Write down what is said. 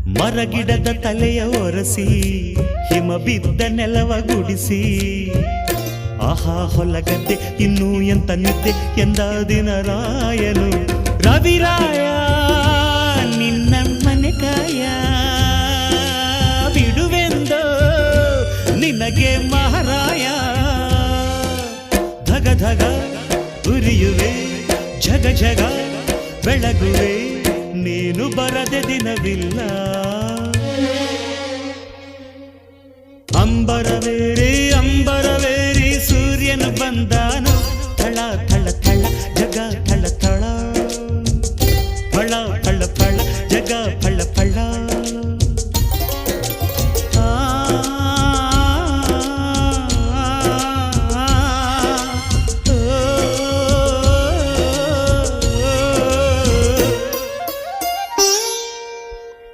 ಮರಗಿಡದ ತಲೆಯ ಒರೆಸಿ ಹಿಮ ಬಿದ್ದ ನೆಲವ ಗುಡಿಸಿ ಆಹಾ ಹೊಲಗದ್ದೆ ಇನ್ನೂ ಎಂತ ನಿದ್ದೆ ಎಂದ ದಿನ ರಾಯನು ರವಿರಾಯ ನಿನ್ನ ಮನೆ ಕಾಯ ಬಿಡುವೆಂದೋ ನಿನಗೆ ಮಹಾರಾಯ ಧಗ ಧಗ ಉರಿಯುವೆ ಜಗ ಜಗ ಬೆಳಗುವೆ ನೀನು ಬರದೆ ದಿನವಿಲ್ಲ ಅಂಬರವೇರಿ ಸೂರ್ಯನು ಬಂದಾನು ಥಳ ಥಳ ಥಳ ಜಗ ಥಳ ಥಳ ಫಳ ಫಳ ಫಳ ಜಗ ಫಳ ಫಳ